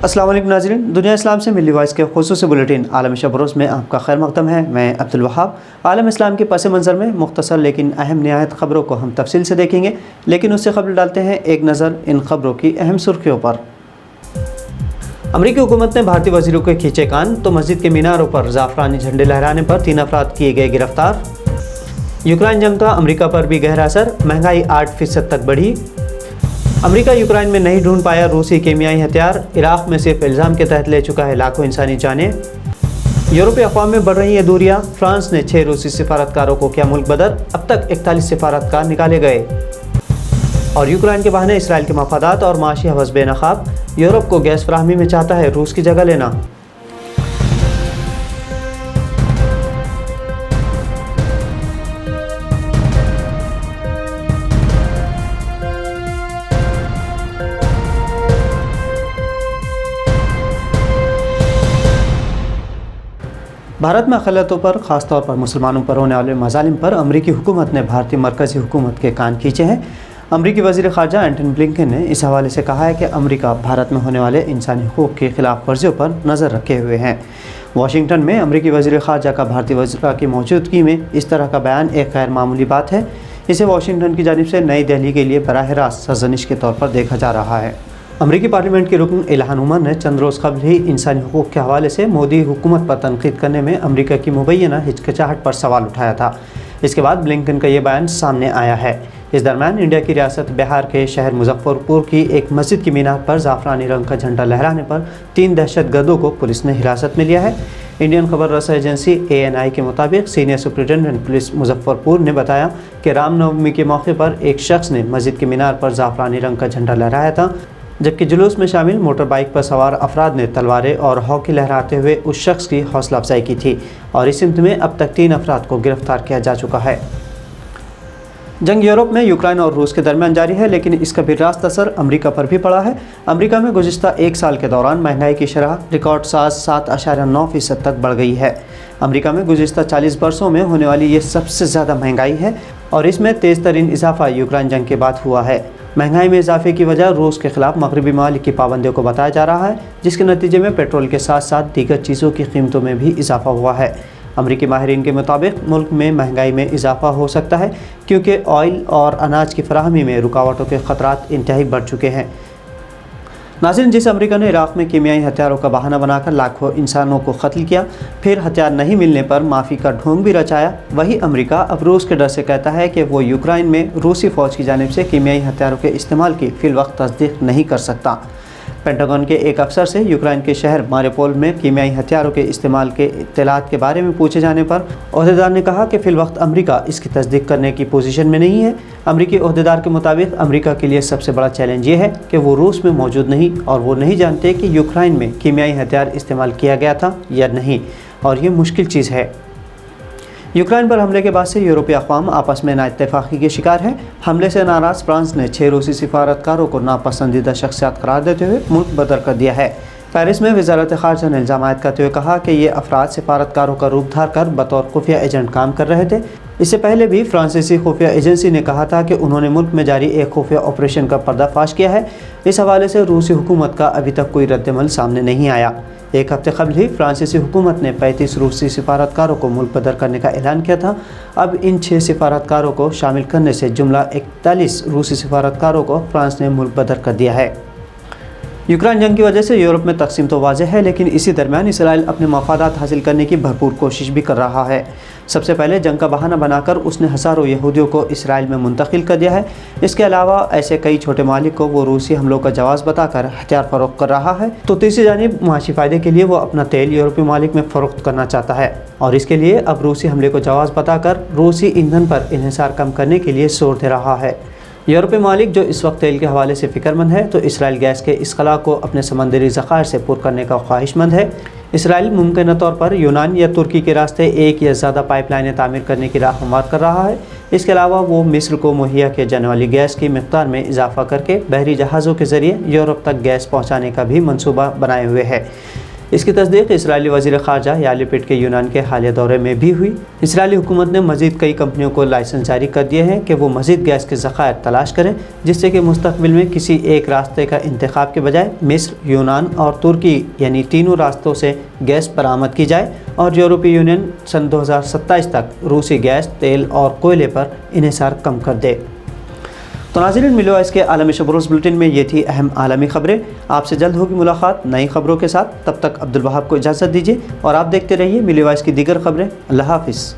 अस्सलाम वालेकुम नाज़रीन, दुनिया इस्लाम से मिली वॉइस के खुसूसी बुलेटिन आलम शबरोज़ में आपका खैर मक़दम है। मैं अब्दुल वहाब। आलम इस्लाम के पस मंज़र में मुख्तसर लेकिन अहम निहायत ख़बरों को हम तफसील से देखेंगे, लेकिन उससे क़बल डालते हैं एक नज़र इन ख़बरों की अहम सुर्खियों पर। अमरीकी हुकूमत ने भारतीय वज़ीरों के खींचे कान, तो मस्जिद के मीनारों पर ज़ाफ़रानी झंडे लहराने पर 3 अफराद किए गए गिरफ्तार। यूक्रेन जंग का अमरीका पर भी गहरा असर, महंगाई 8% तक बढ़ी। अमरीका यूक्रेन में नहीं ढूंढ पाया रूसी केमियाई हथियार, इराक़ में सिर्फ इल्ज़ाम के तहत ले चुका है लाखों इंसानी जानें। यूरोपीय अक़वाम में बढ़ रही हैं दूरियां, फ्रांस ने 6 रूसी सिफारतकारों को किया मुल्क बदर, अब तक 41 सिफारतकार निकाले गए। और यूक्रेन के बहाने इसराइल के मफादात और माशी हवस बेनकाब, यूरोप को गैस फराहमी में चाहता है रूस की जगह लेना। भारत में अक़लियतों पर, ख़ासतौर पर मुसलमानों पर होने वाले मज़ालिम पर अमरीकी हुकूमत ने भारतीय मरकज़ी हुकूमत के कान खींचे हैं। अमरीकी वज़ीर ख़ारजा एंटनी ब्लिंकन ने इस हवाले से कहा है कि अमरीका भारत में होने वाले इंसानी हुकूक़ की खिलाफ वर्जियों पर नज़र रखे हुए हैं। वाशिंगटन में अमरीकी वज़ीर ख़ारजा का भारतीय वज़ीरा की मौजूदगी में इस तरह का बयान एक गैर मामूली बात है। इसे वाशिंगटन की जानिब से नई दिल्ली के लिए बराह रास्त सरज़निश के तौर पर देखा जा रहा है। अमरीकी पार्लियामेंट के रुकन इल्हान उमर ने चंद रोज़ कबल ही इंसानी हुकूक़ के हवाले से मोदी हुकूमत पर तनक़ीद करने में अमरीका की मुबैना हिचकिचाहट पर सवाल उठाया था। इसके बाद ब्लिंकन का ये बयान सामने आया है। इस दरमियान इंडिया की रियासत बिहार के शहर मुजफ्फरपुर की एक मस्जिद की मीनार पर ज़ाफ़रानी रंग का झंडा लहराने पर 3 दहशतगर्दों को पुलिस ने हिरासत में लिया है। इंडियन खबर रसा एजेंसी ANI के मुताबिक सीनियर सुपरिटेंडेंट पुलिस मुजफ्फरपुर ने बताया कि रामनवमी के मौके पर एक शख्स ने मस्जिद की मीनार पर ज़ाफ़रानी रंग का झंडा लहराया था, जबकि जुलूस में शामिल मोटर बाइक पर सवार अफराद ने तलवारें और हॉकी लहराते हुए उस शख्स की हौसला अफजाई की थी। और इस सिमत में अब तक 3 अफराद को गिरफ्तार किया जा चुका है। जंग यूरोप में यूक्रेन और रूस के दरमियान जारी है, लेकिन इसका भी रास्त असर अमरीका पर भी पड़ा है। अमरीका में गुज़िश्ता 1 साल के दौरान महंगाई की शरह रिकॉर्ड साज 7.9% तक बढ़ गई है। अमरीका में गुज़िश्ता 40 वर्षों में होने वाली ये सबसे ज़्यादा महंगाई है और इसमें तेज़ तरीन इजाफा यूक्रेन जंग के बाद हुआ है। महंगाई में इजाफे की वजह रूस के खिलाफ मगरबी ममालिक की पाबंदियों को बताया जा रहा है, जिसके नतीजे में पेट्रोल के साथ साथ दीगर चीज़ों की कीमतों में भी इजाफा हुआ है। अमरीकी माहिरीन के मुताबिक मुल्क में महंगाई में इजाफा हो सकता है क्योंकि ऑयल और अनाज की फराहमी में रुकावटों के ख़तरात इंतहाई बढ़ चुके हैं। नाज़रीन, जिस अमरीका ने इराक़ में कीमियाई हथियारों का बहाना बनाकर लाखों इंसानों को कत्ल किया, फिर हथियार नहीं मिलने पर माफ़ी का ढोंग भी रचाया, वही अमरीका अब रूस के डर से कहता है कि वो यूक्रेन में रूसी फ़ौज की जानिब से कीमियाई हथियारों के इस्तेमाल की फ़िलवक्त तस्दीक नहीं कर सकता। पेंटागन के एक अफसर से यूक्रेन के शहर मारियोपोल में कीमियाई हथियारों के इस्तेमाल के इत्तलात के बारे में पूछे जाने पर ओहदेदार ने कहा कि फ़िलवक्त अमरीका इसकी तस्दीक करने की पोजीशन में नहीं है। अमरीकी ओहदेदार के मुताबिक अमरीका के लिए सबसे बड़ा चैलेंज ये है कि वो रूस में मौजूद नहीं और वो नहीं जानते कि यूक्रेन में कीमियाई हथियार इस्तेमाल किया गया था या नहीं, और ये मुश्किल चीज़ है। यूक्रेन पर हमले के बाद से यूरोपीय अक़वाम आपस में नाइत्तेफ़ाक़ी के शिकार है। हमले से नाराज़ फ्रांस ने 6 रूसी सिफारतकारों को नापसंदीदा शख्सियात करार देते हुए मुल्क बदर कर दिया है। पेरिस में वज़ारत ख़ारजा ने इल्ज़ाम आयद करते हुए कहा कि ये अफराद सिफारतकारों का रूप धार कर बतौर खुफिया एजेंट काम कर रहे थे। इससे पहले भी फ्रांसीसी खुफिया एजेंसी ने कहा था कि उन्होंने मुल्क में जारी एक खुफिया ऑपरेशन का पर्दाफाश किया है। इस हवाले से रूसी हुकूमत का अभी तक कोई रद्दमल सामने नहीं आया। एक हफ्ते कबल ही फ्रांसीसी हुकूमत ने 35 रूसी सिफारतकारों को मुल्क बदर करने का ऐलान किया था। अब इन 6 सिफारतकारों को शामिल करने से जुमला 41 रूसी सिफारतकारों को फ्रांस ने मुल्क बदर कर दिया है। यूक्रेन जंग की वजह से यूरोप में तकसीम तो वाज़ेह है, लेकिन इसी दरमियान इसराइल अपने मफादात हासिल करने की भरपूर कोशिश भी कर रहा है। सबसे पहले जंग का बहाना बनाकर उसने हज़ारों यहूदियों को इसराइल में मुंतकिल कर दिया है। इसके अलावा ऐसे कई छोटे मालिक को वो रूसी हमलों का जवाज़ बताकर हथियार फ़रोख्त कर रहा है। तो तीसरी जानिब मुआशी फ़ायदे के लिए वो अपना तेल यूरोपीय मालिक में फ़रोख्त करना चाहता है और इसके लिए अब रूसी हमले को जवाज़ बताकर रूसी ईंधन पर इन्हिसार कम करने के लिए जोर दे रहा है। यूरोपीय मालिक जो इस वक्त तेल के हवाले से फ़िक्रमंद है, तो इसराइल गैस के इस खला को अपने समंदरी ज़खायर से पुर करने का ख्वाहिशमंद है। इसराइल मुमकिन तौर पर यूनान या तुर्की के रास्ते एक या ज़्यादा पाइपलाइनें तामीर करने की राह हमवार कर रहा है। इसके अलावा वो मिस्र को मुहैया किए जाने वाली गैस की मिक़दार में इजाफ़ा करके बहरी जहाज़ों के ज़रिए यूरोप तक गैस पहुँचाने का भी मनसूबा बनाए हुए है। اس کی تصدیق اسرائیلی وزیر خارجہ یائر لپڈ کے یونان کے حالیہ دورے میں بھی ہوئی۔ اسرائیلی حکومت نے مزید کئی کمپنیوں کو لائسنس جاری کر دیے ہیں کہ وہ مزید گیس کے ذخائر تلاش کریں، جس سے کہ مستقبل میں کسی ایک راستے کا انتخاب کے بجائے مصر، یونان اور ترکی یعنی تینوں راستوں سے گیس برآمد کی جائے اور یورپی یونین سن 2027 تک روسی گیس، تیل اور کوئلے پر انحصار کم کر دے۔ تو ناظرین، ملی وائس کے عالمی شب روز بلٹن میں یہ تھی اہم عالمی خبریں۔ آپ سے جلد ہوگی ملاقات نئی خبروں کے ساتھ، تب تک عبدالوہاب کو اجازت دیجیے اور آپ دیکھتے رہیے ملی وائس کی دیگر خبریں۔ اللہ حافظ۔